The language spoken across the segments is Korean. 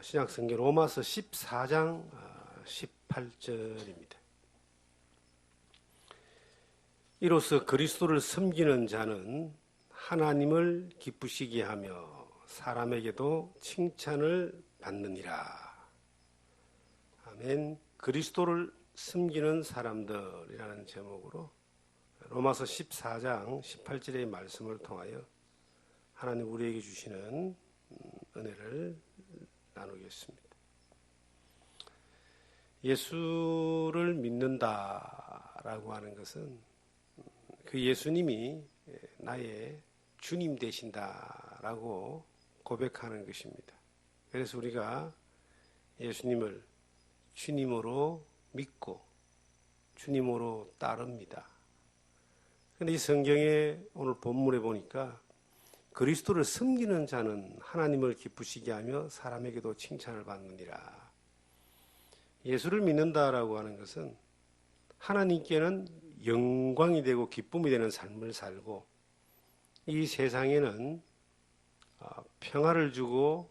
신약성경 로마서 14장 18절입니다. 이로써 그리스도를 섬기는 자는 하나님을 기쁘시게 하며 사람에게도 칭찬을 받느니라. 아멘. 그리스도를 섬기는 사람들이라는 제목으로 로마서 14장 18절의 말씀을 통하여 하나님 우리에게 주시는 은혜를 나누겠습니다. 예수를 믿는다라고 하는 것은 그 예수님이 나의 주님 되신다라고 고백하는 것입니다. 그래서 우리가 예수님을 주님으로 믿고 주님으로 따릅니다. 그런데 이 성경에 오늘 본문에 보니까 그리스도를 섬기는 자는 하나님을 기쁘시게 하며 사람에게도 칭찬을 받느니라. 예수를 믿는다라고 하는 것은 하나님께는 영광이 되고 기쁨이 되는 삶을 살고 이 세상에는 평화를 주고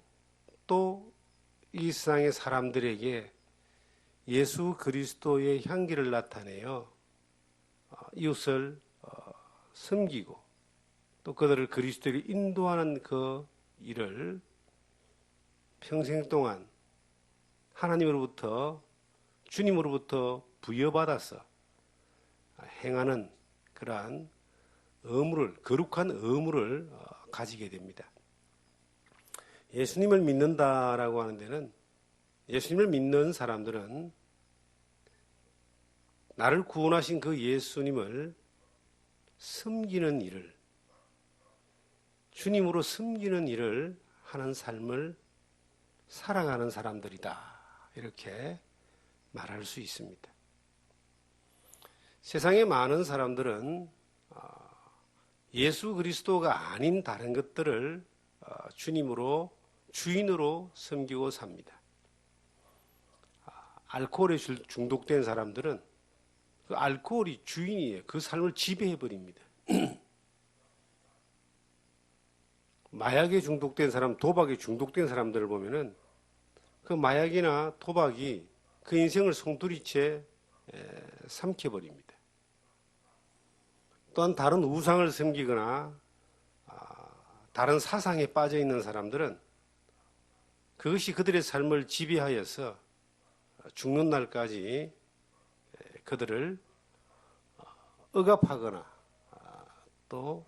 또 이 세상의 사람들에게 예수 그리스도의 향기를 나타내어 이웃을 섬기고 또 그들을 그리스도를 인도하는 그 일을 평생 동안 하나님으로부터 주님으로부터 부여받아서 행하는 그러한 거룩한 의무를 가지게 됩니다. 예수님을 믿는다라고 하는 데는 예수님을 믿는 사람들은 나를 구원하신 그 예수님을 섬기는 일을 주님으로 섬기는 일을 하는 삶을 살아가는 사람들이다. 이렇게 말할 수 있습니다. 세상의 많은 사람들은 예수 그리스도가 아닌 다른 것들을 주인으로 섬기고 삽니다. 알코올에 중독된 사람들은 그 알코올이 주인이에요. 그 삶을 지배해버립니다. 마약에 중독된 사람, 도박에 중독된 사람들을 보면은 그 마약이나 도박이 그 인생을 송두리째 삼켜버립니다. 또한 다른 우상을 섬기거나 다른 사상에 빠져 있는 사람들은 그것이 그들의 삶을 지배하여서 죽는 날까지 그들을 억압하거나 또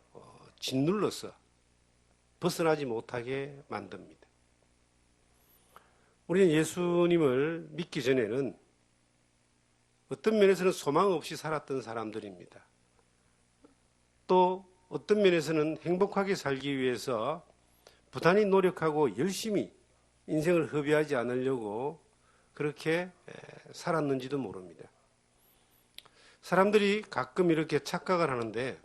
짓눌러서 벗어나지 못하게 만듭니다. 우리는 예수님을 믿기 전에는 어떤 면에서는 소망 없이 살았던 사람들입니다. 또 어떤 면에서는 행복하게 살기 위해서 부단히 노력하고 열심히 인생을 허비하지 않으려고 그렇게 살았는지도 모릅니다. 사람들이 가끔 이렇게 착각을 하는데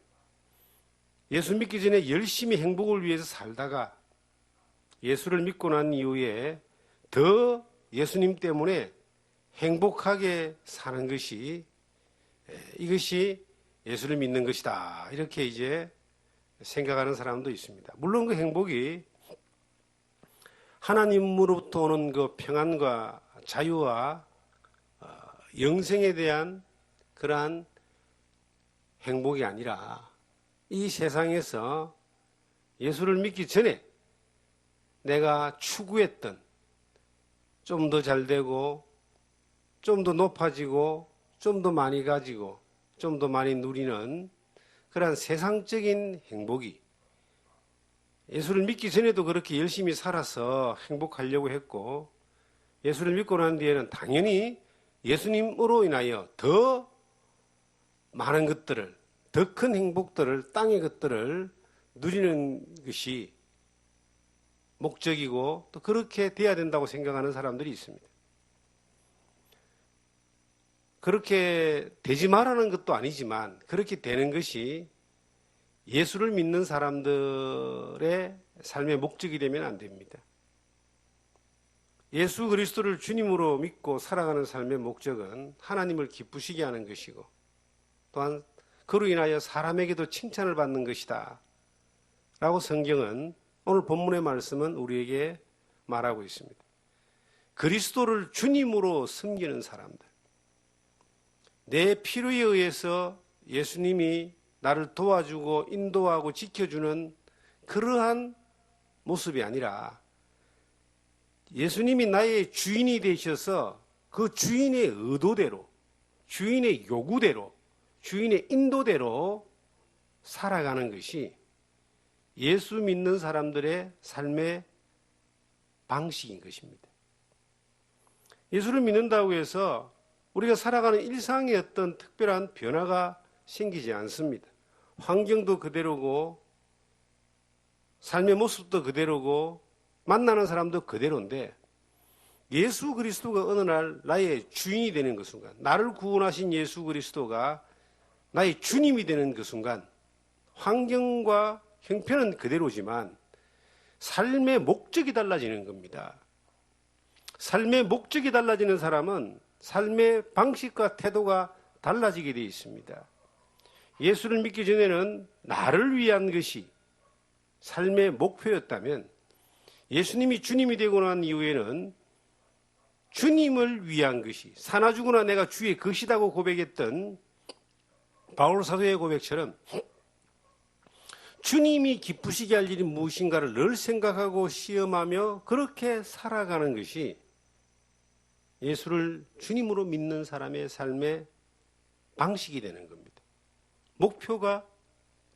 예수 믿기 전에 열심히 행복을 위해서 살다가 예수를 믿고 난 이후에 더 예수님 때문에 행복하게 사는 것이 이것이 예수를 믿는 것이다. 이렇게 이제 생각하는 사람도 있습니다. 물론 그 행복이 하나님으로부터 오는 그 평안과 자유와 영생에 대한 그러한 행복이 아니라 이 세상에서 예수를 믿기 전에 내가 추구했던 좀 더 잘되고 좀 더 높아지고 좀 더 많이 가지고 좀 더 많이 누리는 그러한 세상적인 행복이 예수를 믿기 전에도 그렇게 열심히 살아서 행복하려고 했고 예수를 믿고 난 뒤에는 당연히 예수님으로 인하여 더 많은 것들을 더 큰 행복들을 땅의 것들을 누리는 것이 목적이고 또 그렇게 돼야 된다고 생각하는 사람들이 있습니다. 그렇게 되지 말라는 것도 아니지만 그렇게 되는 것이 예수를 믿는 사람들의 삶의 목적이 되면 안 됩니다. 예수 그리스도를 주님으로 믿고 살아가는 삶의 목적은 하나님을 기쁘시게 하는 것이고 또한 그로 인하여 사람에게도 칭찬을 받는 것이다 라고 성경은 오늘 본문의 말씀은 우리에게 말하고 있습니다. 그리스도를 주님으로 섬기는 사람들. 내 필요에 의해서 예수님이 나를 도와주고 인도하고 지켜주는 그러한 모습이 아니라 예수님이 나의 주인이 되셔서 그 주인의 의도대로, 주인의 요구대로, 주인의 인도대로 살아가는 것이 예수 믿는 사람들의 삶의 방식인 것입니다. 예수를 믿는다고 해서 우리가 살아가는 일상에 어떤 특별한 변화가 생기지 않습니다. 환경도 그대로고 삶의 모습도 그대로고 만나는 사람도 그대로인데 예수 그리스도가 어느 날 나의 주인이 되는 그 순간, 나를 구원하신 예수 그리스도가 나의 주님이 되는 그 순간 환경과 형편은 그대로지만 삶의 목적이 달라지는 겁니다. 삶의 목적이 달라지는 사람은 삶의 방식과 태도가 달라지게 되어 있습니다. 예수를 믿기 전에는 나를 위한 것이 삶의 목표였다면 예수님이 주님이 되고 난 이후에는 주님을 위한 것이, 사나 죽으나 내가 주의 것이라고 고백했던 바울 사도의 고백처럼 주님이 기쁘시게 할 일이 무엇인가를 늘 생각하고 시험하며 그렇게 살아가는 것이 예수를 주님으로 믿는 사람의 삶의 방식이 되는 겁니다. 목표가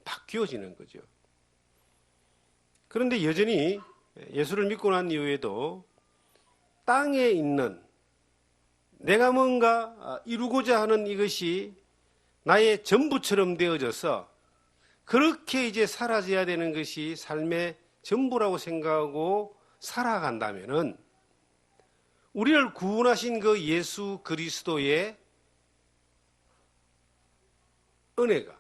바뀌어지는 거죠. 그런데 여전히 예수를 믿고 난 이후에도 땅에 있는 내가 뭔가 이루고자 하는 이것이 나의 전부처럼 되어져서 그렇게 이제 사라져야 되는 것이 삶의 전부라고 생각하고 살아간다면은 우리를 구원하신 그 예수 그리스도의 은혜가,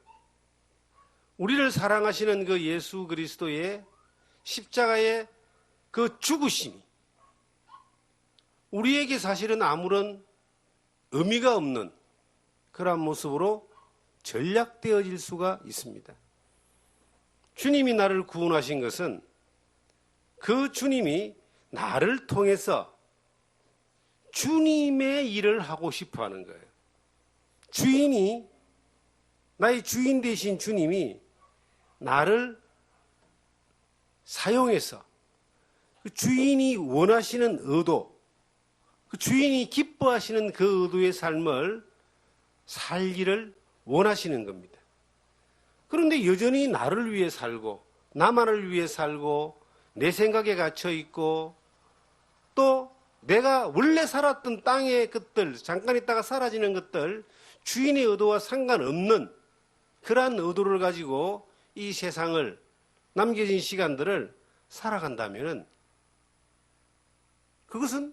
우리를 사랑하시는 그 예수 그리스도의 십자가의 그 죽으심이 우리에게 사실은 아무런 의미가 없는 그런 모습으로 전락되어질 수가 있습니다. 주님이 나를 구원하신 것은 그 주님이 나를 통해서 주님의 일을 하고 싶어 하는 거예요. 주인이, 나의 주인 되신 주님이 나를 사용해서 그 주인이 원하시는 의도, 그 주인이 기뻐하시는 그 의도의 삶을 살기를 원하시는 겁니다. 그런데 여전히 나를 위해 살고 나만을 위해 살고 내 생각에 갇혀 있고 또 내가 원래 살았던 땅의 것들, 잠깐 있다가 사라지는 것들, 주인의 의도와 상관없는 그러한 의도를 가지고 이 세상을, 남겨진 시간들을 살아간다면 그것은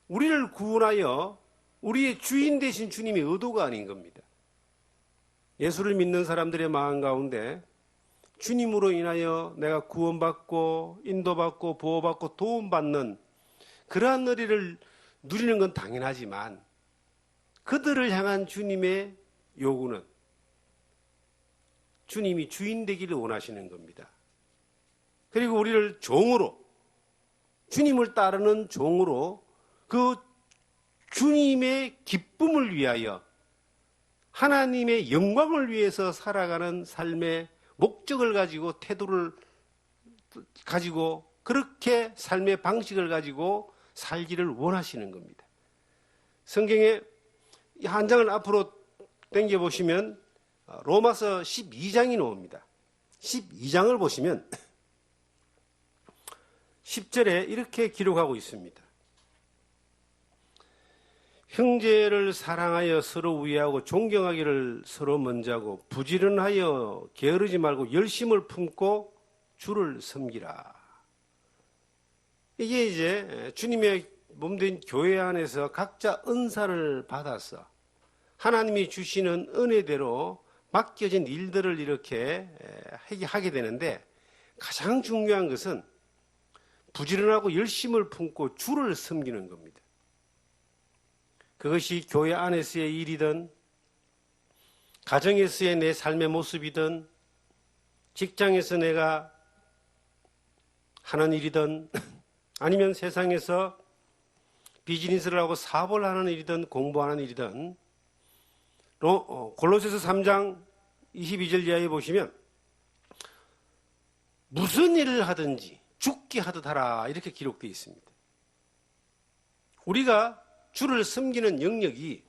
우리를 구원하여 우리의 주인 되신 주님의 의도가 아닌 겁니다. 예수를 믿는 사람들의 마음 가운데 주님으로 인하여 내가 구원받고 인도받고 보호받고 도움받는 그러한 의리를 누리는 건 당연하지만 그들을 향한 주님의 요구는 주님이 주인 되기를 원하시는 겁니다. 그리고 우리를 종으로, 주님을 따르는 종으로 그 주님의 기쁨을 위하여 하나님의 영광을 위해서 살아가는 삶의 목적을 가지고 태도를 가지고 그렇게 삶의 방식을 가지고 살기를 원하시는 겁니다. 성경에 한 장을 앞으로 당겨보시면 로마서 12장이 나옵니다. 12장을 보시면 10절에 이렇게 기록하고 있습니다. 형제를 사랑하여 서로 위하고 존경하기를 서로 먼저 하고 부지런하여 게으르지 말고 열심을 품고 주를 섬기라. 이게 이제 주님의 몸된 교회 안에서 각자 은사를 받아서 하나님이 주시는 은혜대로 맡겨진 일들을 이렇게 하게 되는데 가장 중요한 것은 부지런하고 열심을 품고 주를 섬기는 겁니다. 그것이 교회 안에서의 일이든 가정에서의 내 삶의 모습이든 직장에서 내가 하는 일이든 아니면 세상에서 비즈니스를 하고 사업을 하는 일이든 공부하는 일이든 골로새서 3장 22절 이하에 보시면 무슨 일을 하든지 죽게 하듯 하라 이렇게 기록되어 있습니다. 우리가 주를 섬기는 영역이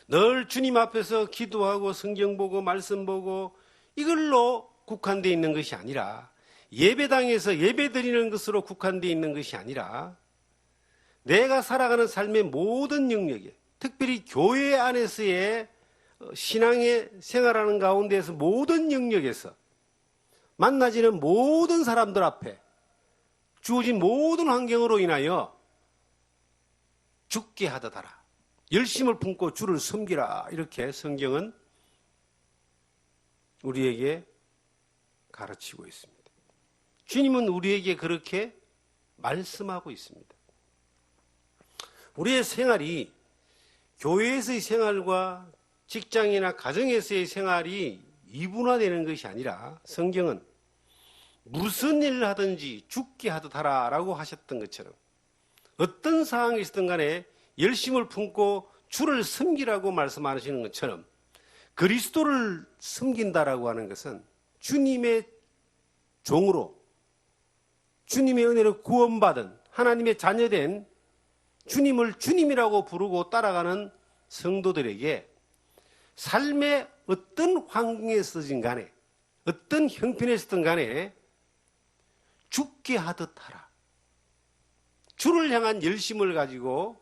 늘 주님 앞에서 기도하고 성경 보고 말씀 보고 이걸로 국한되어 있는 것이 아니라 예배당에서 예배 드리는 것으로 국한되어 있는 것이 아니라 내가 살아가는 삶의 모든 영역에 특별히 교회 안에서의 신앙의 생활하는 가운데에서 모든 영역에서 만나지는 모든 사람들 앞에 주어진 모든 환경으로 인하여 죽게 하듯 하라. 열심을 품고 주를 섬기라. 이렇게 성경은 우리에게 가르치고 있습니다. 주님은 우리에게 그렇게 말씀하고 있습니다. 우리의 생활이 교회에서의 생활과 직장이나 가정에서의 생활이 이분화되는 것이 아니라 성경은 무슨 일을 하든지 죽게 하듯 하라라고 하셨던 것처럼 어떤 상황이 있었든 간에 열심을 품고 주를 섬기라고 말씀하시는 것처럼 그리스도를 섬긴다라고 하는 것은 주님의 종으로 주님의 은혜로 구원받은 하나님의 자녀된 주님을 주님이라고 부르고 따라가는 성도들에게 삶의 어떤 환경에 서든 간에 어떤 형편에 서든 간에 죽게 하듯 하라. 주를 향한 열심을 가지고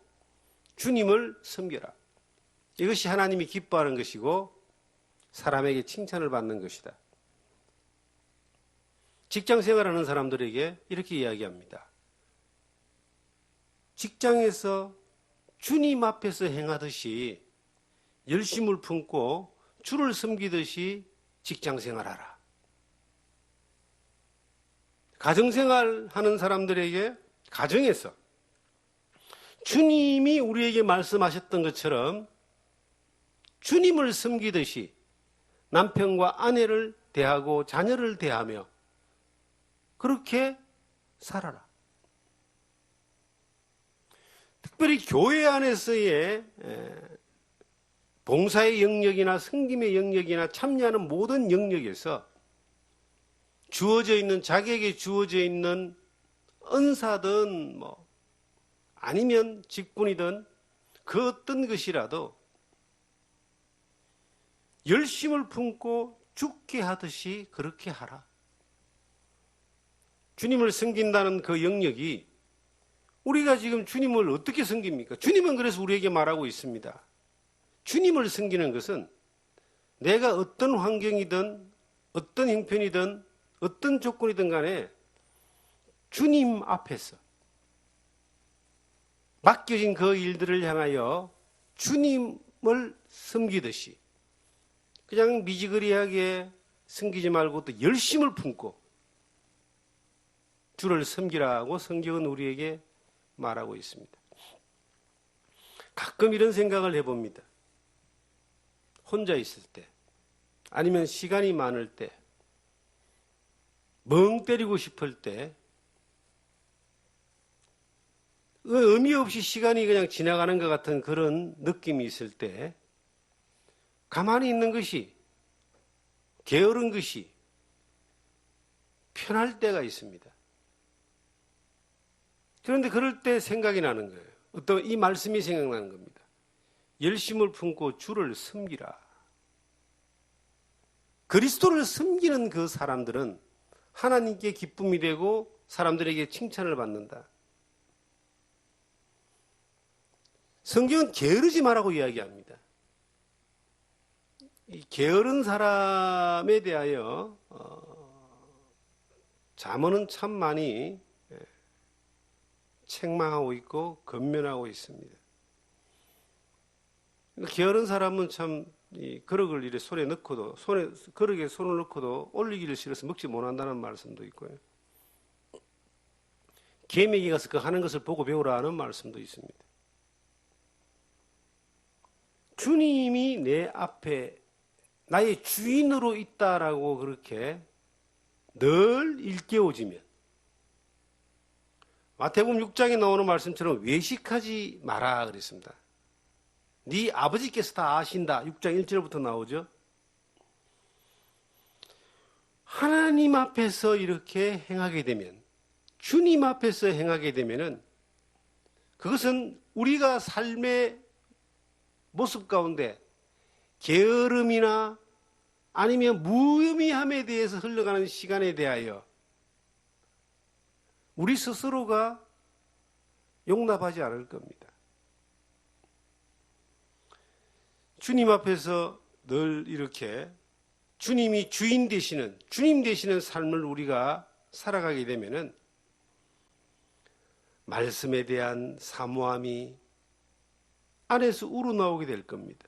주님을 섬겨라. 이것이 하나님이 기뻐하는 것이고 사람에게 칭찬을 받는 것이다. 직장 생활하는 사람들에게 이렇게 이야기합니다. 직장에서 주님 앞에서 행하듯이 열심을 품고 주를 섬기듯이 직장 생활하라. 가정생활 하는 사람들에게 가정에서 주님이 우리에게 말씀하셨던 것처럼 주님을 섬기듯이 남편과 아내를 대하고 자녀를 대하며 그렇게 살아라. 특별히 교회 안에서의 봉사의 영역이나 섬김의 영역이나 참여하는 모든 영역에서 주어져 있는 자기에게 주어져 있는 은사든 아니면 직분이든 그 어떤 것이라도 열심을 품고 죽게 하듯이 그렇게 하라. 주님을 섬긴다는 그 영역이 우리가 지금 주님을 어떻게 섬깁니까? 주님은 그래서 우리에게 말하고 있습니다. 주님을 섬기는 것은 내가 어떤 환경이든 어떤 형편이든 어떤 조건이든 간에 주님 앞에서 맡겨진 그 일들을 향하여 주님을 섬기듯이 그냥 미지근하게 섬기지 말고 또 열심을 품고 주를 섬기라고 성경은 우리에게 말하고 있습니다. 가끔 이런 생각을 해봅니다. 혼자 있을 때 아니면 시간이 많을 때 멍 때리고 싶을 때 의미 없이 시간이 그냥 지나가는 것 같은 그런 느낌이 있을 때 가만히 있는 것이 게으른 것이 편할 때가 있습니다. 그런데 그럴 때 생각이 나는 거예요. 어떤 이 말씀이 생각나는 겁니다. 열심을 품고 주를 섬기라. 그리스도를 섬기는 그 사람들은 하나님께 기쁨이 되고 사람들에게 칭찬을 받는다. 성경은 게으르지 말라고 이야기합니다. 이 게으른 사람에 대하여 잠언은 참 많이 책망하고 있고 권면하고 있습니다. 게으른 사람은 참 이 그릇을 이래 손에 넣고도 그릇에 손을 넣고도 올리기를 싫어서 먹지 못한다는 말씀도 있고요. 개미에게 가서 그 하는 것을 보고 배우라는 말씀도 있습니다. 주님이 내 앞에 나의 주인으로 있다라고 그렇게 늘 일깨워지면 마태복음 6장에 나오는 말씀처럼 외식하지 마라 그랬습니다. 네 아버지께서 다 아신다. 6장 1절부터 나오죠. 하나님 앞에서 이렇게 행하게 되면, 주님 앞에서 행하게 되면은 그것은 우리가 삶의 모습 가운데 게으름이나 아니면 무의미함에 대해서 흘러가는 시간에 대하여 우리 스스로가 용납하지 않을 겁니다. 주님 앞에서 늘 이렇게 주님이 주인 되시는, 주님 되시는 삶을 우리가 살아가게 되면은 말씀에 대한 사모함이 안에서 우러나오게 될 겁니다.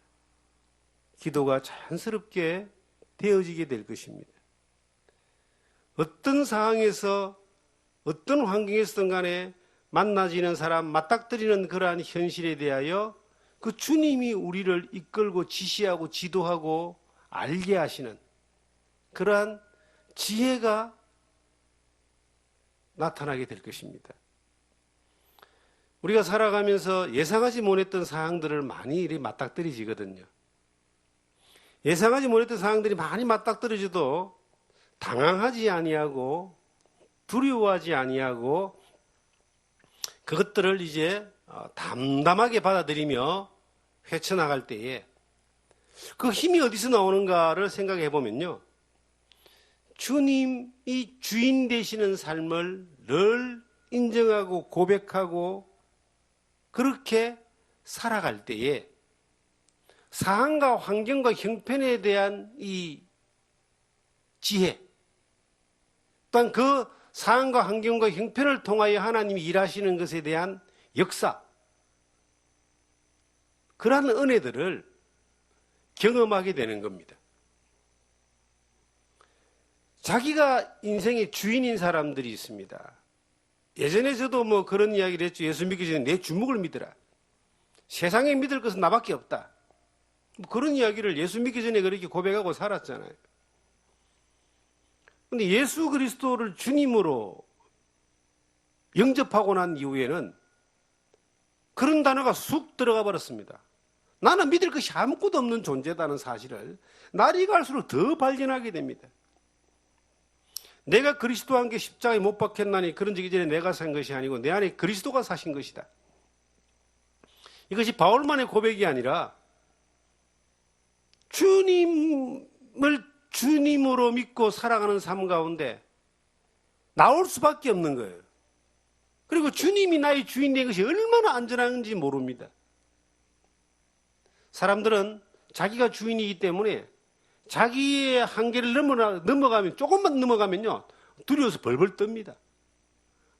기도가 자연스럽게 되어지게 될 것입니다. 어떤 상황에서 어떤 환경에서든 간에 만나지는 사람, 맞닥뜨리는 그러한 현실에 대하여 그 주님이 우리를 이끌고 지시하고 지도하고 알게 하시는 그러한 지혜가 나타나게 될 것입니다. 우리가 살아가면서 예상하지 못했던 상황들을 많이 이렇게 맞닥뜨리지거든요. 예상하지 못했던 상황들이 많이 맞닥뜨려져도 당황하지 아니하고 두려워하지 아니하고 그것들을 이제 담담하게 받아들이며 헤쳐나갈 때에 그 힘이 어디서 나오는가를 생각해 보면요. 주님이 주인 되시는 삶을 늘 인정하고 고백하고 그렇게 살아갈 때에 상황과 환경과 형편에 대한 이 지혜, 또한 그 상황과 환경과 형편을 통하여 하나님이 일하시는 것에 대한 역사, 그러한 은혜들을 경험하게 되는 겁니다. 자기가 인생의 주인인 사람들이 있습니다. 예전에 저도 뭐 그런 이야기를 했죠. 예수 믿기 전에 내 주먹을 믿어라. 세상에 믿을 것은 나밖에 없다. 그런 이야기를 예수 믿기 전에 그렇게 고백하고 살았잖아요. 그런데 예수 그리스도를 주님으로 영접하고 난 이후에는 그런 단어가 쑥 들어가 버렸습니다. 나는 믿을 것이 아무것도 없는 존재다는 사실을 날이 갈수록 더 발견하게 됩니다. 내가 그리스도와 함께 십자가에 못 박혔나니 그런 적이 전에 내가 산 것이 아니고 내 안에 그리스도가 사신 것이다. 이것이 바울만의 고백이 아니라 주님을 주님으로 믿고 살아가는 삶 가운데 나올 수밖에 없는 거예요. 그리고 주님이 나의 주인 된 것이 얼마나 안전한지 모릅니다. 사람들은 자기가 주인이기 때문에 자기의 한계를 넘어가면, 조금만 넘어가면요, 두려워서 벌벌 떱니다.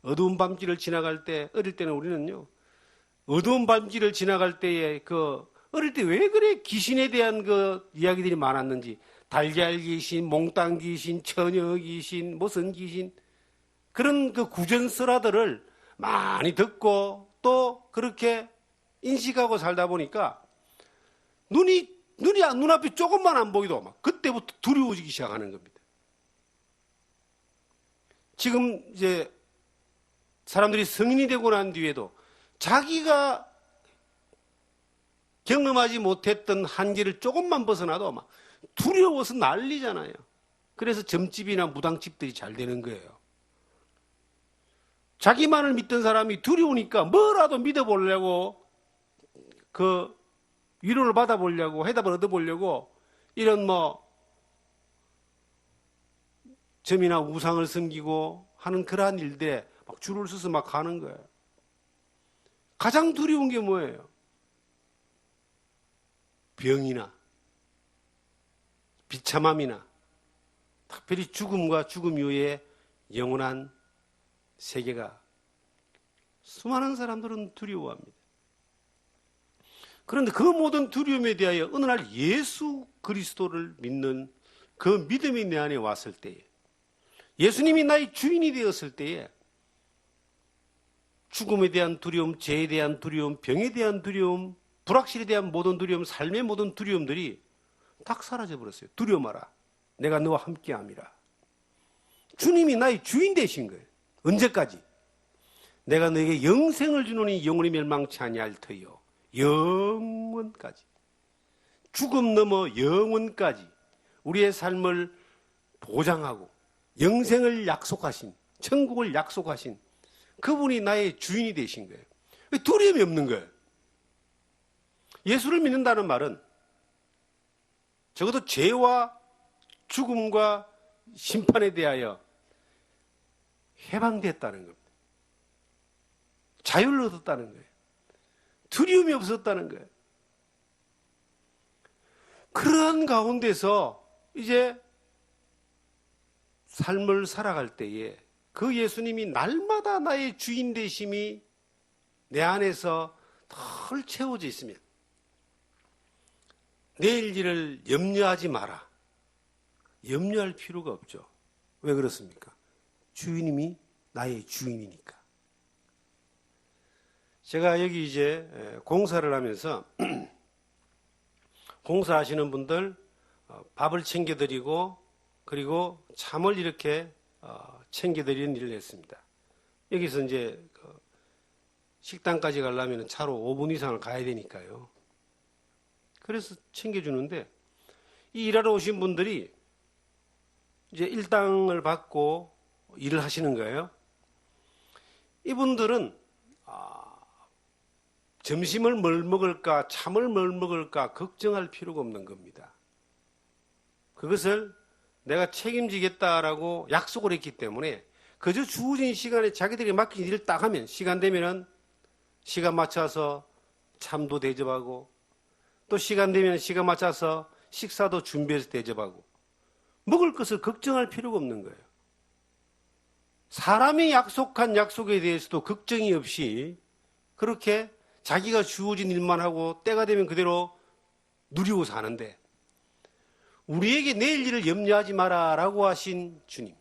어두운 밤길을 지나갈 때, 어릴 때는 우리는요, 어두운 밤길을 지나갈 때에 어릴 때 왜 그래 귀신에 대한 그 이야기들이 많았는지, 달걀 귀신, 몽땅 귀신, 처녀 귀신, 무슨 귀신, 그런 그 구전설화들을 많이 듣고 또 그렇게 인식하고 살다 보니까 눈앞이 조금만 안 보이도 막 그때부터 두려워지기 시작하는 겁니다. 지금 이제 사람들이 성인이 되고 난 뒤에도 자기가 경험하지 못했던 한계를 조금만 벗어나도 막 두려워서 난리잖아요. 그래서 점집이나 무당집들이 잘 되는 거예요. 자기만을 믿던 사람이 두려우니까 뭐라도 믿어보려고 위로를 받아보려고, 해답을 얻어보려고 이런 점이나 우상을 섬기고 하는 그러한 일들에 막 줄을 서서 막 가는 거예요. 가장 두려운 게 뭐예요? 병이나 비참함이나 특별히 죽음과 죽음 이후에 영원한 세계가 수많은 사람들은 두려워합니다. 그런데 그 모든 두려움에 대하여 어느 날 예수 그리스도를 믿는 그 믿음이 내 안에 왔을 때에, 예수님이 나의 주인이 되었을 때에 죽음에 대한 두려움, 죄에 대한 두려움, 병에 대한 두려움, 불확실에 대한 모든 두려움, 삶의 모든 두려움들이 딱 사라져 버렸어요. 두려워 마라. 내가 너와 함께함이라. 주님이 나의 주인 되신 거예요. 언제까지? 내가 너에게 영생을 주노니 영원히 멸망치 아니할 터이요 영원까지, 죽음 넘어 영원까지 우리의 삶을 보장하고 영생을 약속하신, 천국을 약속하신 그분이 나의 주인이 되신 거예요. 두려움이 없는 거예요. 예수를 믿는다는 말은 적어도 죄와 죽음과 심판에 대하여 해방됐다는 겁니다. 자유를 얻었다는 거예요. 두려움이 없었다는 거예요. 그러한 가운데서 이제 삶을 살아갈 때에 그 예수님이 날마다 나의 주인 되심이 내 안에서 덜 채워져 있으면 내일 일을 염려하지 마라. 염려할 필요가 없죠. 왜 그렇습니까? 주인님이 나의 주인이니까. 제가 여기 이제 공사를 하면서 공사하시는 분들 밥을 챙겨드리고 그리고 잠을 이렇게 챙겨드리는 일을 했습니다. 여기서 이제 식당까지 가려면 차로 5분 이상을 가야 되니까요. 그래서 챙겨주는데 이 일하러 오신 분들이 이제 일당을 받고 일을 하시는 거예요. 이분들은 점심을 뭘 먹을까, 잠을 뭘 먹을까 걱정할 필요가 없는 겁니다. 그것을 내가 책임지겠다라고 약속을 했기 때문에 그저 주어진 시간에 자기들이 맡긴 일을 딱 하면 시간 되면은 시간 맞춰서 잠도 대접하고 또 시간 되면 시간 맞춰서 식사도 준비해서 대접하고 먹을 것을 걱정할 필요가 없는 거예요. 사람이 약속한 약속에 대해서도 걱정이 없이 그렇게 자기가 주어진 일만 하고 때가 되면 그대로 누리고 사는데 우리에게 내일 일을 염려하지 마라라고 하신 주님.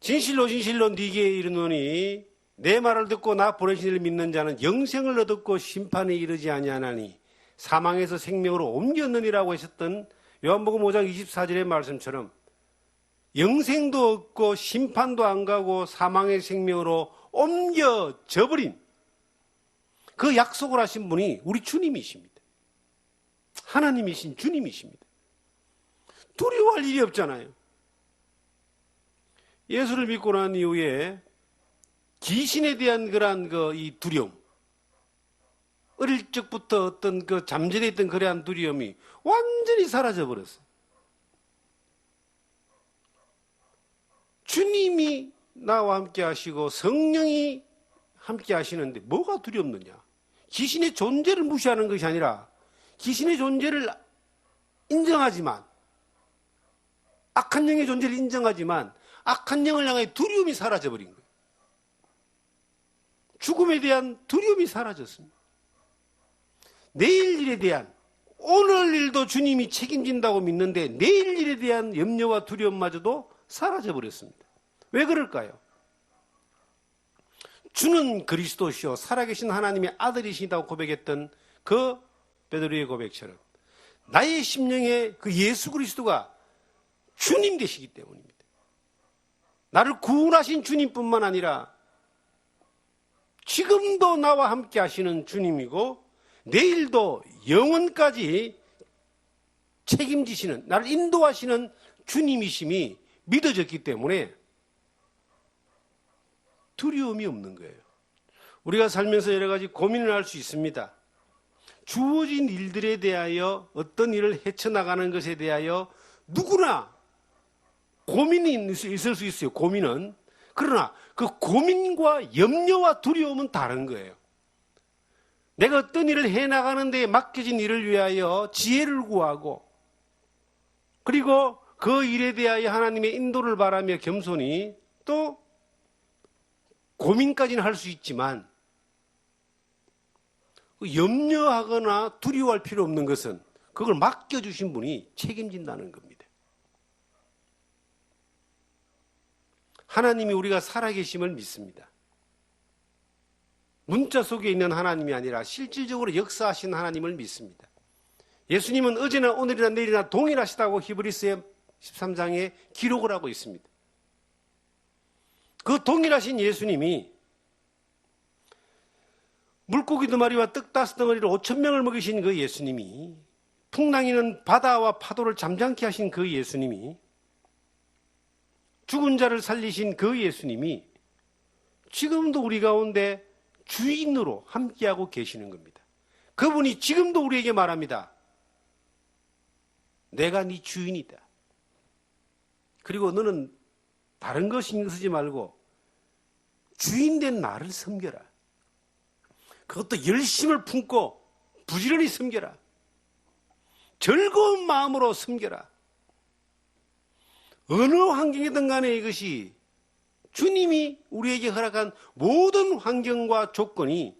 진실로 진실로 네게 이르노니 내 말을 듣고 나 보내신 이를 믿는 자는 영생을 얻었고 심판에 이르지 아니하나니 사망에서 생명으로 옮겼느니라고 하셨던 요한복음 5장 24절의 말씀처럼 영생도 없고 심판도 안 가고 사망의 생명으로 옮겨져 버린 그 약속을 하신 분이 우리 주님이십니다. 하나님이신 주님이십니다. 두려워할 일이 없잖아요. 예수를 믿고 난 이후에 귀신에 대한 그러한 이 두려움, 어릴 적부터 어떤 잠재되어 있던 그러한 두려움이 완전히 사라져 버렸어요. 주님이 나와 함께 하시고 성령이 함께 하시는데 뭐가 두렵느냐? 귀신의 존재를 무시하는 것이 아니라 귀신의 존재를 인정하지만 악한 영의 존재를 인정하지만 악한 영을 향해 두려움이 사라져버린 거예요. 죽음에 대한 두려움이 사라졌습니다. 내일 일에 대한 오늘 일도 주님이 책임진다고 믿는데 내일 일에 대한 염려와 두려움마저도 사라져버렸습니다. 왜 그럴까요? 주는 그리스도시요 살아계신 하나님의 아들이시다고 고백했던 그 베드로의 고백처럼 나의 심령에 그 예수 그리스도가 주님 되시기 때문입니다. 나를 구원하신 주님뿐만 아니라 지금도 나와 함께 하시는 주님이고 내일도 영원까지 책임지시는, 나를 인도하시는 주님이심이 믿어졌기 때문에 두려움이 없는 거예요. 우리가 살면서 여러 가지 고민을 할 수 있습니다. 주어진 일들에 대하여 어떤 일을 헤쳐나가는 것에 대하여 누구나 고민이 있을 수 있어요. 고민은. 그러나 그 고민과 염려와 두려움은 다른 거예요. 내가 어떤 일을 해나가는 데에 맡겨진 일을 위하여 지혜를 구하고 그리고 그 일에 대하여 하나님의 인도를 바라며 겸손히 또 고민까지는 할 수 있지만 염려하거나 두려워할 필요 없는 것은 그걸 맡겨주신 분이 책임진다는 겁니다. 하나님이 우리가 살아계심을 믿습니다. 문자 속에 있는 하나님이 아니라 실질적으로 역사하신 하나님을 믿습니다. 예수님은 어제나 오늘이나 내일이나 동일하시다고 히브리서 13장에 기록을 하고 있습니다. 그 동일하신 예수님이 물고기 2마리와 떡 5덩어리로 5,000명을 먹이신 그 예수님이, 풍랑이는 바다와 파도를 잠잠케 하신 그 예수님이, 죽은 자를 살리신 그 예수님이 지금도 우리 가운데 주인으로 함께하고 계시는 겁니다. 그분이 지금도 우리에게 말합니다. 내가 네 주인이다. 그리고 너는 다른 거 신경 쓰지 말고 주인된 나를 섬겨라. 그것도 열심을 품고 부지런히 섬겨라. 즐거운 마음으로 섬겨라. 어느 환경이든 간에 이것이 주님이 우리에게 허락한 모든 환경과 조건이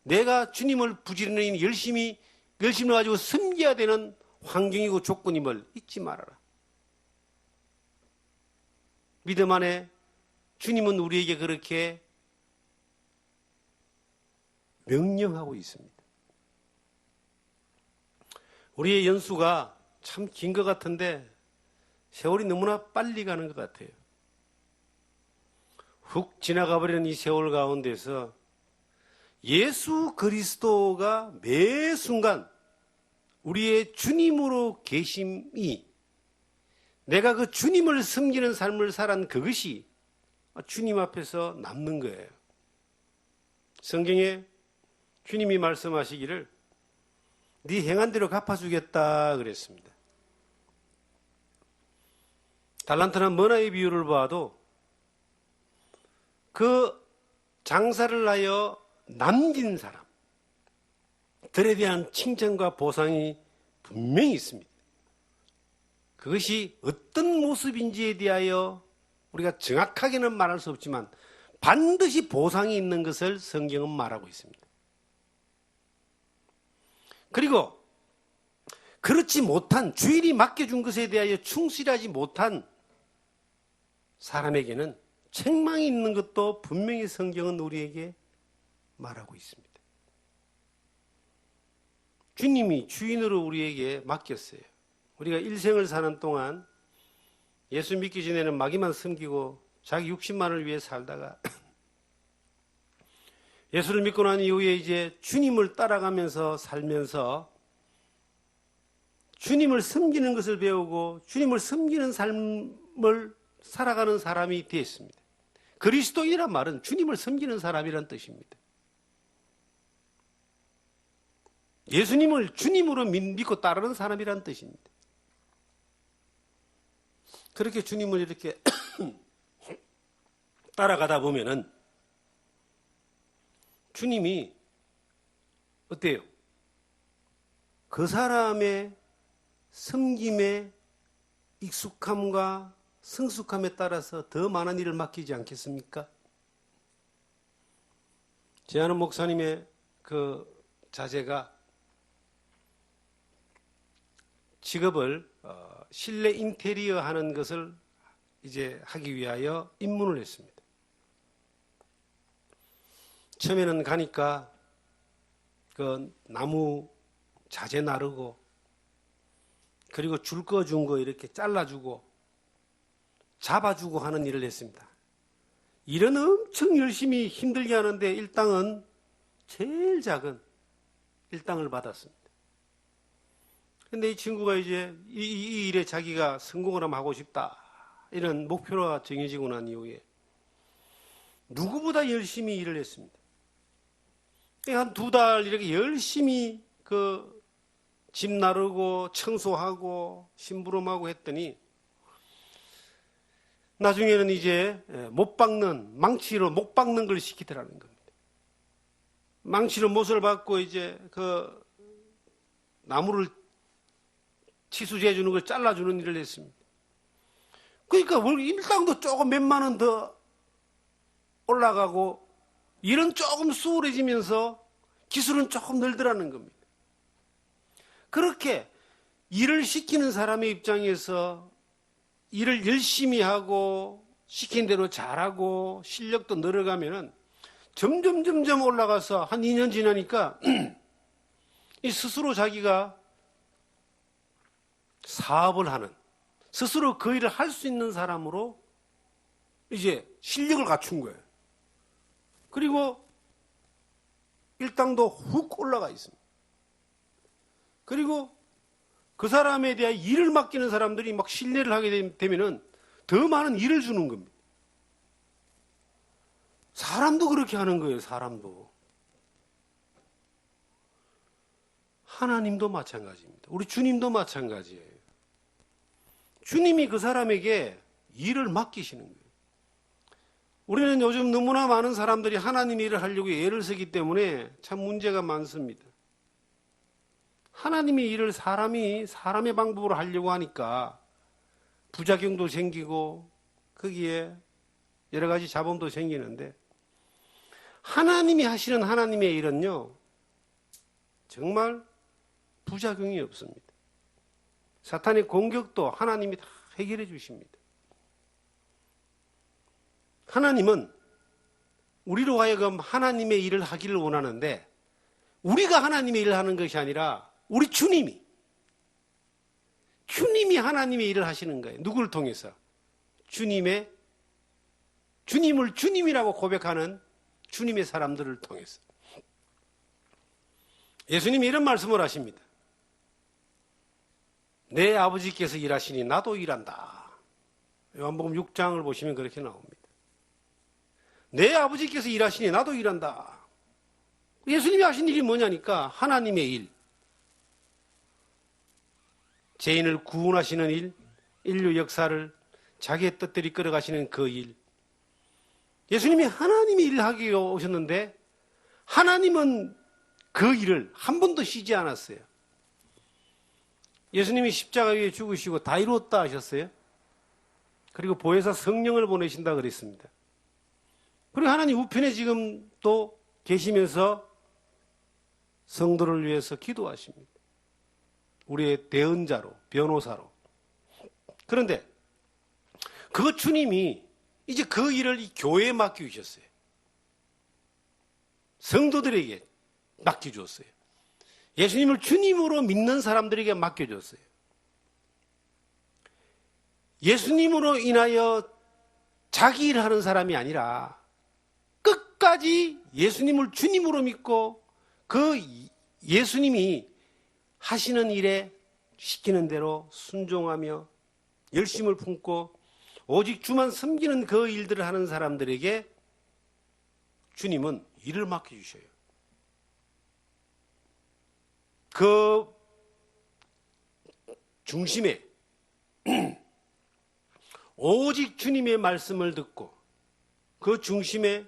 내가 주님을 부지런히 열심히 가지고 섬겨야 되는 환경이고 조건임을 잊지 말아라. 믿음 안에 주님은 우리에게 그렇게 명령하고 있습니다. 우리의 연수가 참 긴 것 같은데 세월이 너무나 빨리 가는 것 같아요. 훅 지나가 버리는 이 세월 가운데서 예수 그리스도가 매 순간 우리의 주님으로 계심이, 내가 그 주님을 섬기는 삶을 살아온 그것이 주님 앞에서 남는 거예요. 성경에 주님이 말씀하시기를 네 행한 대로 갚아주겠다 그랬습니다. 달란트나 머나의 비유를 봐도 그 장사를 하여 남긴 사람들에 대한 칭찬과 보상이 분명히 있습니다. 그것이 어떤 모습인지에 대하여 우리가 정확하게는 말할 수 없지만 반드시 보상이 있는 것을 성경은 말하고 있습니다. 그리고 그렇지 못한, 주인이 맡겨준 것에 대하여 충실하지 못한 사람에게는 책망이 있는 것도 분명히 성경은 우리에게 말하고 있습니다. 주님이 주인으로 우리에게 맡겼어요. 우리가 일생을 사는 동안 예수 믿기 전에는 마귀만 섬기고 자기 육신만을 위해 살다가 예수를 믿고 난 이후에 이제 주님을 따라가면서 살면서 주님을 섬기는 것을 배우고 주님을 섬기는 삶을 살아가는 사람이 되었습니다. 그리스도인이란 말은 주님을 섬기는 사람이란 뜻입니다. 예수님을 주님으로 믿고 따르는 사람이란 뜻입니다. 그렇게 주님을 이렇게 따라가다 보면은 주님이 어때요? 그 사람의 섬김의 익숙함과 성숙함에 따라서 더 많은 일을 맡기지 않겠습니까? 제 아는 목사님의 그 자제가 직업을 실내 인테리어 하는 것을 이제 하기 위하여 입문을 했습니다. 처음에는 가니까 그 나무 자재 나르고 그리고 줄 꺼준 거 이렇게 잘라주고 잡아주고 하는 일을 했습니다. 일은 엄청 열심히 힘들게 하는데 일당은 제일 작은 일당을 받았습니다. 근데 이 친구가 이제 이 일에 자기가 성공을 한번 하고 싶다 이런 목표가 정해지고 난 이후에 누구보다 열심히 일을 했습니다. 한 2달 이렇게 열심히 그 집 나르고 청소하고 심부름하고 했더니 나중에는 이제 망치로 못 박는 걸 시키더라는 겁니다. 망치로 못을 박고 이제 그 나무를 치수제 해주는 걸 잘라주는 일을 했습니다. 그러니까 일당도 조금 몇만 원 더 올라가고 일은 조금 수월해지면서 기술은 조금 늘더라는 겁니다. 그렇게 일을 시키는 사람의 입장에서 일을 열심히 하고 시킨 대로 잘하고 실력도 늘어가면은 점점 올라가서 한 2년 지나니까 이 스스로 자기가 사업을 하는, 스스로 그 일을 할 수 있는 사람으로 이제 실력을 갖춘 거예요. 그리고 일당도 훅 올라가 있습니다. 그리고 그 사람에 대한 일을 맡기는 사람들이 막 신뢰를 하게 되면은 더 많은 일을 주는 겁니다. 사람도 그렇게 하는 거예요, 사람도. 하나님도 마찬가지입니다. 우리 주님도 마찬가지예요. 주님이 그 사람에게 일을 맡기시는 거예요. 우리는 요즘 너무나 많은 사람들이 하나님 일을 하려고 애를 쓰기 때문에 참 문제가 많습니다. 하나님의 일을 사람의 방법으로 하려고 하니까 부작용도 생기고 거기에 여러 가지 자본도 생기는데, 하나님이 하시는 하나님의 일은요, 정말 부작용이 없습니다. 사탄의 공격도 하나님이 다 해결해 주십니다. 하나님은 우리로 하여금 하나님의 일을 하기를 원하는데, 우리가 하나님의 일을 하는 것이 아니라 우리 주님이 하나님의 일을 하시는 거예요. 누구를 통해서? 주님을 주님이라고 고백하는 주님의 사람들을 통해서. 예수님이 이런 말씀을 하십니다. 내 아버지께서 일하시니 나도 일한다. 요한복음 6장을 보시면 그렇게 나옵니다. 내 아버지께서 일하시니 나도 일한다. 예수님이 하신 일이 뭐냐니까 하나님의 일. 죄인을 구원하시는 일, 인류 역사를 자기의 뜻대로 이끌어가시는 그 일. 예수님이 하나님의 일을 하기 위해 오셨는데, 하나님은 그 일을 한 번도 쉬지 않았어요. 예수님이 십자가 위에 죽으시고 다 이루었다 하셨어요. 그리고 보혜사 성령을 보내신다 그랬습니다. 그리고 하나님 우편에 지금 또 계시면서 성도를 위해서 기도하십니다. 우리의 대언자로, 변호사로. 그런데 그 주님이 이제 그 일을 이 교회에 맡겨주셨어요. 성도들에게 맡겨주었어요. 예수님을 주님으로 믿는 사람들에게 맡겨줬어요. 예수님으로 인하여 자기 일을 하는 사람이 아니라 끝까지 예수님을 주님으로 믿고 그 예수님이 하시는 일에 시키는 대로 순종하며 열심을 품고 오직 주만 섬기는 그 일들을 하는 사람들에게 주님은 일을 맡겨주셔요. 그 중심에 오직 주님의 말씀을 듣고 그 중심에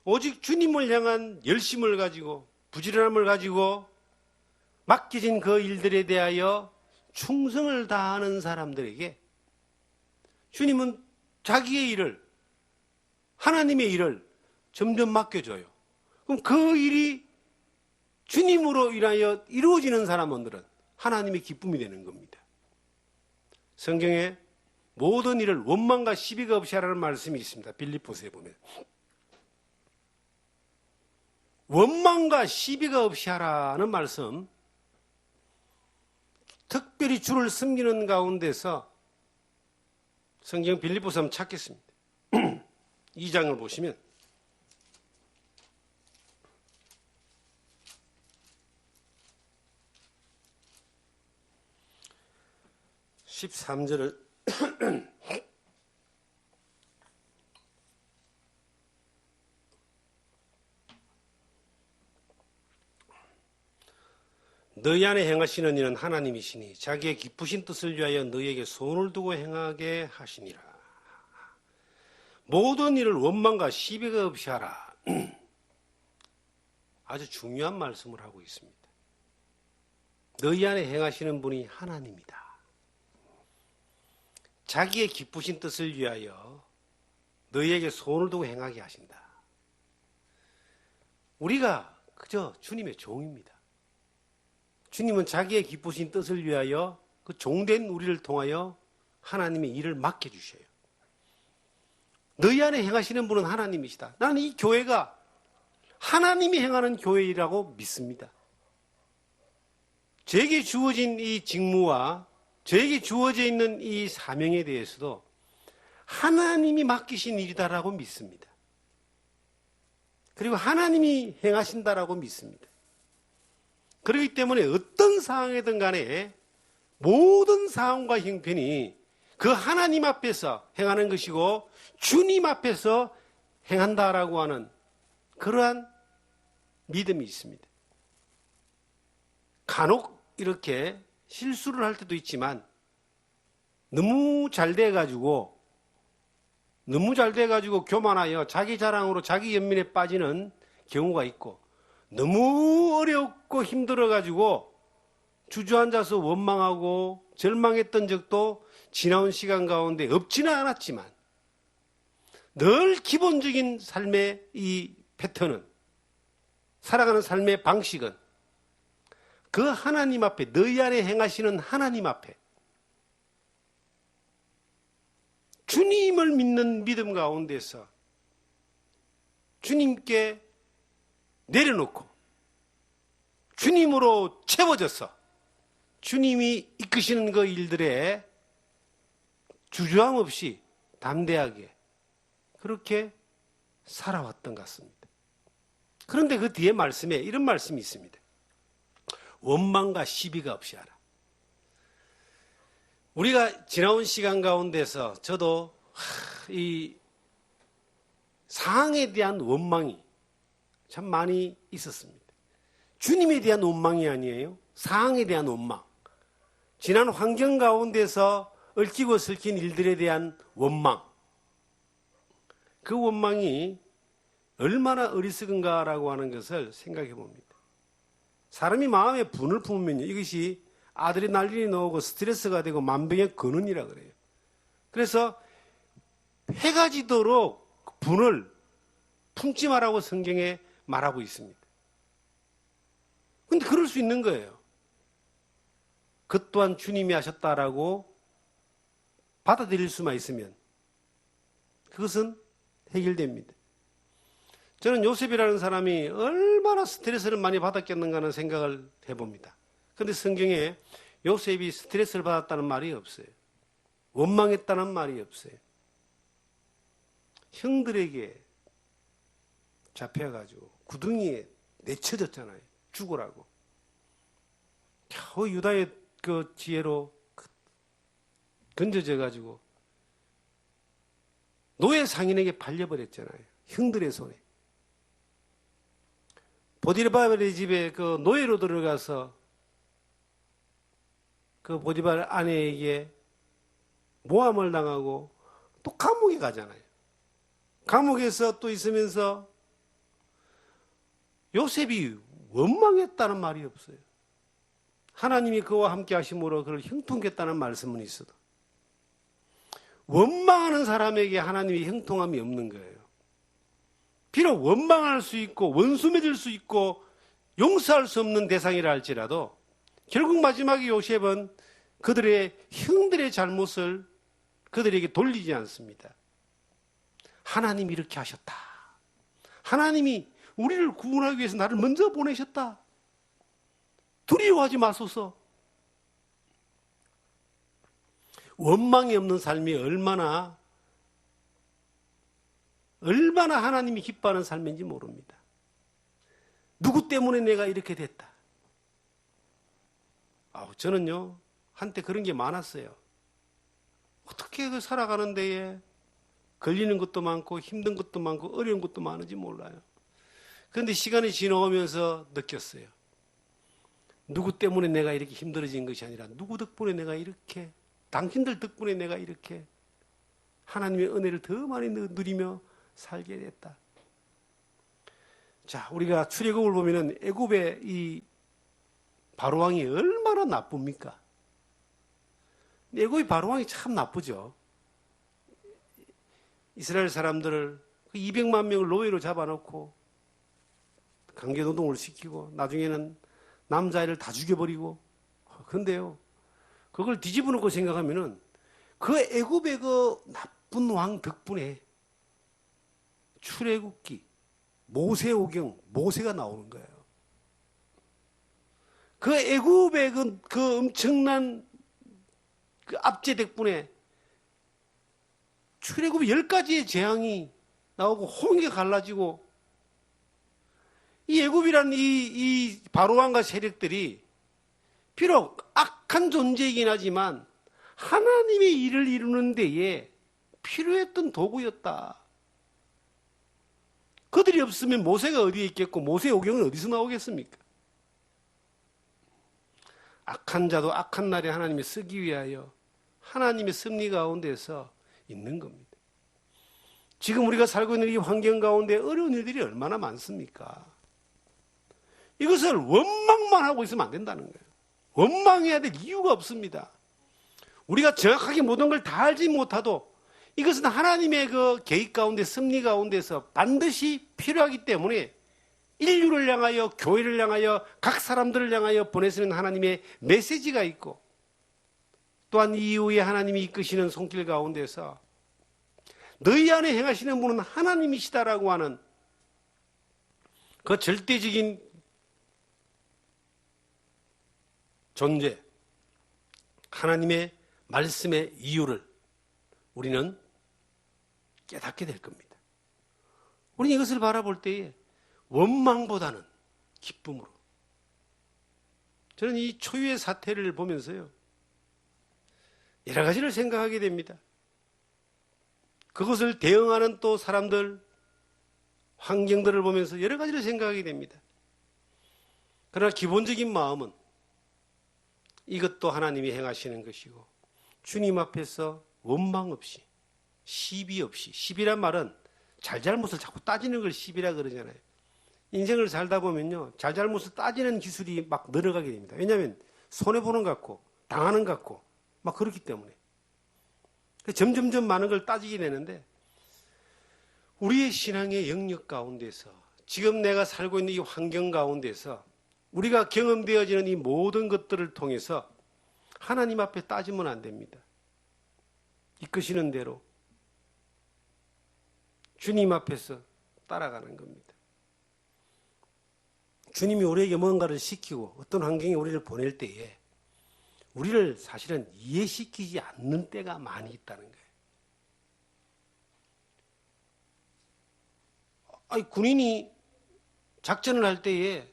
오직 주님을 향한 열심을 가지고 부지런함을 가지고 맡겨진 그 일들에 대하여 충성을 다하는 사람들에게 주님은 자기의 일을, 하나님의 일을 점점 맡겨줘요. 그럼 그 일이 주님으로 인하여 이루어지는 사람들은 하나님의 기쁨이 되는 겁니다. 성경에 모든 일을 원망과 시비가 없이 하라는 말씀이 있습니다. 빌립보서에 보면. 원망과 시비가 없이 하라는 말씀, 특별히 주를 섬기는 가운데서 성경 빌립보서 한번 찾겠습니다. 2장을 보시면 (13절을) 너희 안에 행하시는 이는 하나님이시니 자기의 기쁘신 뜻을 위하여 너희에게 손을 두고 행하게 하시니라. 모든 일을 원망과 시비가 없이 하라. 아주 중요한 말씀을 하고 있습니다. 너희 안에 행하시는 분이 하나님이다. 자기의 기쁘신 뜻을 위하여 너희에게 손을 두고 행하게 하신다. 우리가 그저 주님의 종입니다. 주님은 자기의 기쁘신 뜻을 위하여 그 종된 우리를 통하여 하나님의 일을 맡겨주셔요. 너희 안에 행하시는 분은 하나님이시다. 나는 이 교회가 하나님이 행하는 교회이라고 믿습니다. 저에게 주어진 이 직무와 저에게 주어져 있는 이 사명에 대해서도 하나님이 맡기신 일이다라고 믿습니다. 그리고 하나님이 행하신다라고 믿습니다. 그렇기 때문에 어떤 상황이든 간에 모든 상황과 형편이 그 하나님 앞에서 행하는 것이고 주님 앞에서 행한다라고 하는 그러한 믿음이 있습니다. 간혹 이렇게 실수를 할 때도 있지만 너무 잘 돼가지고 교만하여 자기 자랑으로 자기 연민에 빠지는 경우가 있고, 너무 어렵고 힘들어가지고 주저앉아서 원망하고 절망했던 적도 지나온 시간 가운데 없지는 않았지만, 늘 기본적인 삶의 이 패턴은, 살아가는 삶의 방식은 그 하나님 앞에, 너희 안에 행하시는 하나님 앞에 주님을 믿는 믿음 가운데서 주님께 내려놓고 주님으로 채워져서 주님이 이끄시는 그 일들에 주저함 없이 담대하게 그렇게 살아왔던 것 같습니다. 그런데 그 뒤에 말씀에 이런 말씀이 있습니다. 원망과 시비가 없이 하라. 우리가 지나온 시간 가운데서 저도 이 상황에 대한 원망이 참 많이 있었습니다. 주님에 대한 원망이 아니에요. 상황에 대한 원망. 지난 환경 가운데서 얽히고 설킨 일들에 대한 원망. 그 원망이 얼마나 어리석은가라고 하는 것을 생각해 봅니다. 사람이 마음에 분을 품으면요, 이것이 아드레날린이 나오고 스트레스가 되고 만병의 근원이라 그래요. 그래서 해가 지도록 분을 품지 말라고 성경에 말하고 있습니다. 그런데 그럴 수 있는 거예요. 그 또한 주님이 하셨다라고 받아들일 수만 있으면 그것은 해결됩니다. 저는 요셉이라는 사람이 얼마나 스트레스를 많이 받았겠는가 하는 생각을 해봅니다. 그런데 성경에 요셉이 스트레스를 받았다는 말이 없어요. 원망했다는 말이 없어요. 형들에게 잡혀가지고 구덩이에 내쳐졌잖아요. 죽으라고. 겨우 유다의 그 지혜로 건져져가지고 노예 상인에게 팔려버렸잖아요. 형들의 손에. 보디발의 집에 그 노예로 들어가서 그 보디발 아내에게 모함을 당하고 또 감옥에 가잖아요. 감옥에서 또 있으면서 요셉이 원망했다는 말이 없어요. 하나님이 그와 함께 하심으로 그를 형통했다는 말씀은 있어도 원망하는 사람에게 하나님이 형통함이 없는 거예요. 비록 원망할 수 있고 원수 맺을 수 있고 용서할 수 없는 대상이라 할지라도 결국 마지막에 요셉은 그들의 형들의 잘못을 그들에게 돌리지 않습니다. 하나님이 이렇게 하셨다. 하나님이 우리를 구원하기 위해서 나를 먼저 보내셨다. 두려워하지 마소서. 원망이 없는 삶이 얼마나 하나님이 기뻐하는 삶인지 모릅니다. 누구 때문에 내가 이렇게 됐다. 저는요, 한때 그런 게 많았어요. 어떻게 살아가는 데에 걸리는 것도 많고 힘든 것도 많고 어려운 것도 많은지 몰라요. 그런데 시간이 지나오면서 느꼈어요. 누구 때문에 내가 이렇게 힘들어진 것이 아니라 누구 덕분에 내가 이렇게, 당신들 덕분에 내가 이렇게 하나님의 은혜를 더 많이 누리며 살게 됐다. 자, 우리가 출애굽을 보면은 애굽의 이 바로왕이 얼마나 나쁩니까? 애굽의 바로왕이 참 나쁘죠. 이스라엘 사람들을 200만 명을 노예로 잡아놓고 강제노동을 시키고 나중에는 남자아이를 다 죽여버리고. 그런데요, 그걸 뒤집어 놓고 생각하면은 그 애굽의 그 나쁜 왕 덕분에 출애굽기, 모세오경, 모세가 나오는 거예요. 그 애굽의 그 엄청난 그 압제 덕분에 출애굽 10가지의 재앙이 나오고 홍해가 갈라지고 이 애굽이라는 이 바로왕과 세력들이 비록 악한 존재이긴 하지만 하나님의 일을 이루는 데에 필요했던 도구였다. 그들이 없으면 모세가 어디에 있겠고 모세 오경은 어디서 나오겠습니까? 악한 자도 악한 날에 하나님이 쓰기 위하여 하나님의 섭리 가운데서 있는 겁니다. 지금 우리가 살고 있는 이 환경 가운데 어려운 일들이 얼마나 많습니까? 이것을 원망만 하고 있으면 안 된다는 거예요. 원망해야 될 이유가 없습니다. 우리가 정확하게 모든 걸 다 알지 못하도 이것은 하나님의 그 계획 가운데 섭리 가운데서 반드시 필요하기 때문에 인류를 향하여 교회를 향하여 각 사람들을 향하여 보내시는 하나님의 메시지가 있고 또한 이후에 하나님이 이끄시는 손길 가운데서 너희 안에 행하시는 분은 하나님이시다라고 하는 그 절대적인 존재, 하나님의 말씀의 이유를 우리는 깨닫게 될 겁니다. 우리는 이것을 바라볼 때에 원망보다는 기쁨으로. 저는 이 초유의 사태를 보면서요, 여러 가지를 생각하게 됩니다. 그것을 대응하는 또 사람들, 환경들을 보면서 여러 가지를 생각하게 됩니다. 그러나 기본적인 마음은 이것도 하나님이 행하시는 것이고 주님 앞에서 원망 없이 시비 없이, 시비란 말은 잘잘못을 자꾸 따지는 걸 시비라 그러잖아요. 인생을 살다 보면요, 잘잘못을 따지는 기술이 막 늘어가게 됩니다. 왜냐하면 손해보는 것 같고 당하는 것 같고 막 그렇기 때문에 점점점 많은 걸 따지게 되는데, 우리의 신앙의 영역 가운데서 지금 내가 살고 있는 이 환경 가운데서 우리가 경험되어지는 이 모든 것들을 통해서 하나님 앞에 따지면 안 됩니다. 이끄시는 대로 주님 앞에서 따라가는 겁니다. 주님이 우리에게 뭔가를 시키고 어떤 환경에 우리를 보낼 때에 우리를 사실은 이해시키지 않는 때가 많이 있다는 거예요. 아니, 군인이 작전을 할 때에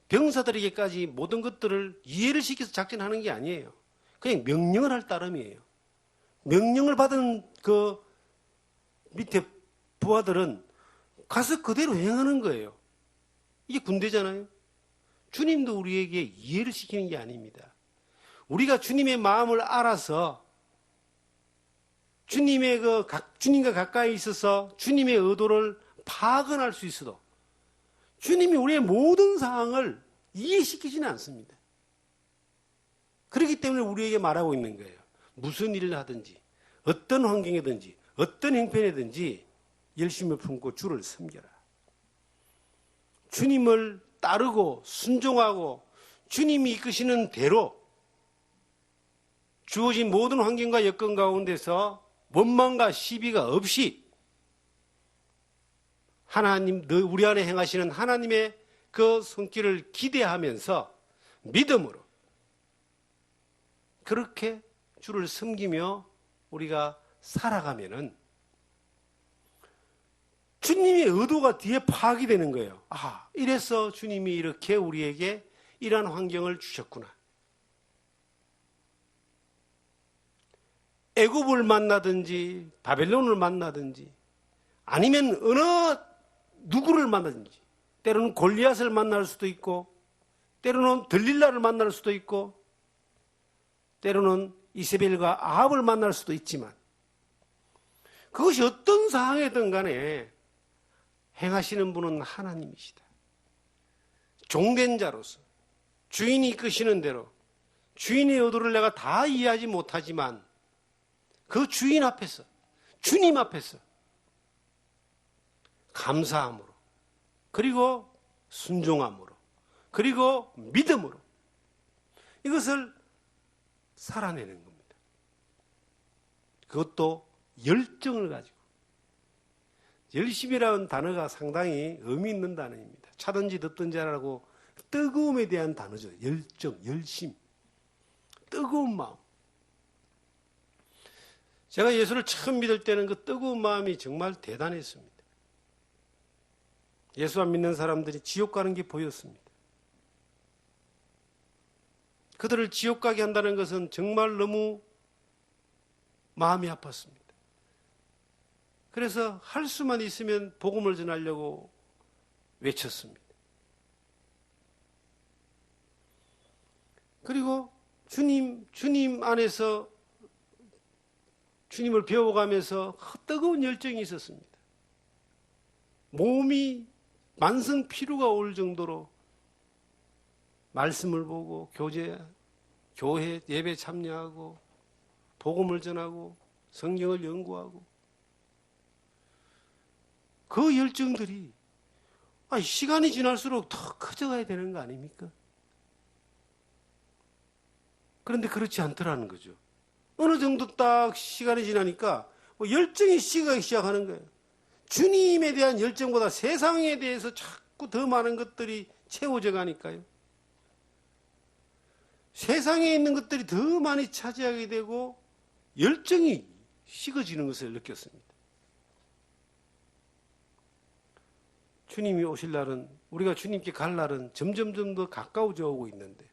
병사들에게까지 모든 것들을 이해를 시켜서 작전하는 게 아니에요. 그냥 명령을 할 따름이에요. 명령을 받은 그 밑에 부하들은 가서 그대로 행하는 거예요. 이게 군대잖아요. 주님도 우리에게 이해를 시키는 게 아닙니다. 우리가 주님의 마음을 알아서 주님과 가까이 있어서 주님의 의도를 파악은 할 수 있어도 주님이 우리의 모든 상황을 이해시키지는 않습니다. 그렇기 때문에 우리에게 말하고 있는 거예요. 무슨 일을 하든지 어떤 환경이든지 어떤 형편이든지 열심을 품고 주를 섬겨라. 주님을 따르고 순종하고 주님이 이끄시는 대로 주어진 모든 환경과 여건 가운데서 원망과 시비가 없이 하나님, 우리 안에 행하시는 하나님의 그 손길을 기대하면서 믿음으로 그렇게 주를 섬기며 우리가 살아가면은 주님의 의도가 뒤에 파악이 되는 거예요. 아, 이래서 주님이 이렇게 우리에게 이러한 환경을 주셨구나. 애굽을 만나든지 바벨론을 만나든지 아니면 어느 누구를 만나든지, 때로는 골리앗을 만날 수도 있고 때로는 들릴라를 만날 수도 있고 때로는 이세벨과 아합을 만날 수도 있지만 그것이 어떤 상황이든 간에 행하시는 분은 하나님이시다. 종된 자로서 주인이 이끄시는 대로 주인의 의도를 내가 다 이해하지 못하지만 그 주인 앞에서, 주님 앞에서 감사함으로, 그리고 순종함으로, 그리고 믿음으로 이것을 살아내는 겁니다. 그것도 열정을 가지고. 열심이라는 단어가 상당히 의미 있는 단어입니다. 차든지 듣든지 하라고 뜨거움에 대한 단어죠. 열정, 열심, 뜨거운 마음. 제가 예수를 처음 믿을 때는 그 뜨거운 마음이 정말 대단했습니다. 예수 안 믿는 사람들이 지옥 가는 게 보였습니다. 그들을 지옥 가게 한다는 것은 정말 너무 마음이 아팠습니다. 그래서 할 수만 있으면 복음을 전하려고 외쳤습니다. 그리고 주님 안에서 주님을 배워가면서 뜨거운 열정이 있었습니다. 몸이 만성 피로가 올 정도로 말씀을 보고 교회 예배 참여하고 복음을 전하고 성경을 연구하고 그 열정들이 시간이 지날수록 더 커져가야 되는 거 아닙니까? 그런데 그렇지 않더라는 거죠. 어느 정도 딱 시간이 지나니까 열정이 식어가기 시작하는 거예요. 주님에 대한 열정보다 세상에 대해서 자꾸 더 많은 것들이 채워져 가니까요. 세상에 있는 것들이 더 많이 차지하게 되고 열정이 식어지는 것을 느꼈습니다. 주님이 오실 날은, 우리가 주님께 갈 날은 점점 더 가까워져 오고 있는데,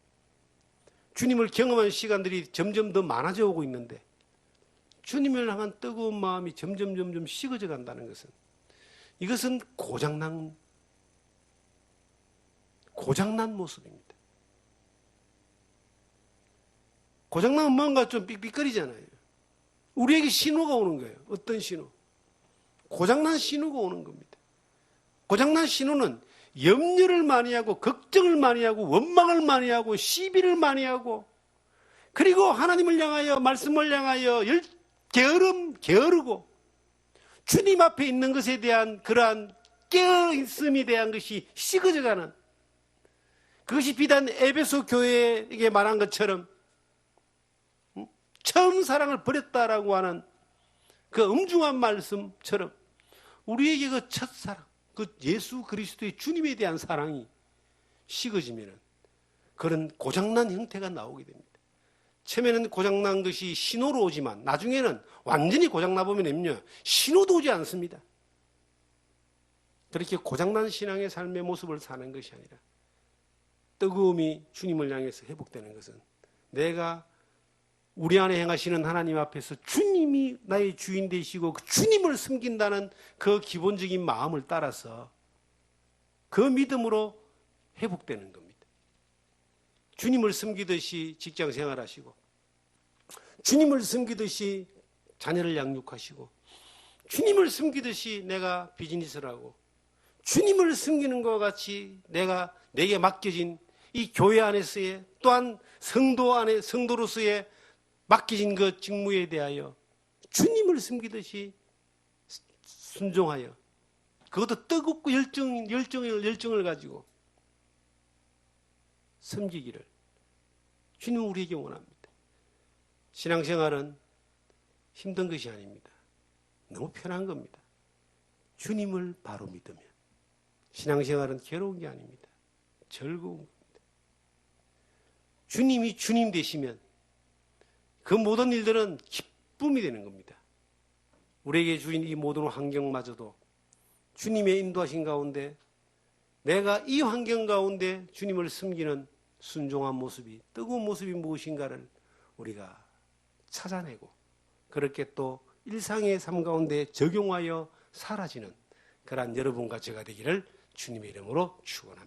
주님을 경험한 시간들이 점점 더 많아져 오고 있는데, 주님을 향한 뜨거운 마음이 점점 식어져 간다는 것은, 이것은 고장난 모습입니다. 고장나면 뭔가 좀 삑삑거리잖아요. 우리에게 신호가 오는 거예요. 어떤 신호? 고장난 신호가 오는 겁니다. 고장난 신호는 염려를 많이 하고 걱정을 많이 하고 원망을 많이 하고 시비를 많이 하고 그리고 하나님을 향하여 말씀을 향하여 게으르고 주님 앞에 있는 것에 대한 그러한 깨어있음에 대한 것이 식어져가는, 그것이 비단 에베소 교회에게 말한 것처럼 처음 사랑을 버렸다라고 하는 그 엄중한 말씀처럼 우리에게 그 첫사랑, 그 예수 그리스도의 주님에 대한 사랑이 식어지면 그런 고장난 형태가 나오게 됩니다. 처음에는 고장난 것이 신호로 오지만 나중에는 완전히 고장나보면요, 신호도 오지 않습니다. 그렇게 고장난 신앙의 삶의 모습을 사는 것이 아니라 뜨거움이 주님을 향해서 회복되는 것은 내가 우리 안에 행하시는 하나님 앞에서 주님이 나의 주인 되시고 그 주님을 섬긴다는 그 기본적인 마음을 따라서 그 믿음으로 회복되는 겁니다. 주님을 섬기듯이 직장 생활하시고 주님을 섬기듯이 자녀를 양육하시고 주님을 섬기듯이 내가 비즈니스를 하고 주님을 섬기는 것과 같이 내게 맡겨진 이 교회 안에서의 또한 성도로서의 맡겨진 그 직무에 대하여 주님을 섬기듯이 순종하여 그것도 뜨겁고 열정을 가지고 섬기기를 주님은 우리에게 원합니다. 신앙생활은 힘든 것이 아닙니다. 너무 편한 겁니다. 주님을 바로 믿으면 신앙생활은 괴로운 게 아닙니다. 즐거운 겁니다. 주님이 주님 되시면 그 모든 일들은 기쁨이 되는 겁니다. 우리에게 주인 이 모든 환경마저도 주님의 인도하신 가운데 내가 이 환경 가운데 주님을 섬기는 순종한 모습이, 뜨거운 모습이 무엇인가를 우리가 찾아내고 그렇게 또 일상의 삶 가운데 적용하여 사라지는 그러한 여러분과 제가 되기를 주님의 이름으로 축원합니다.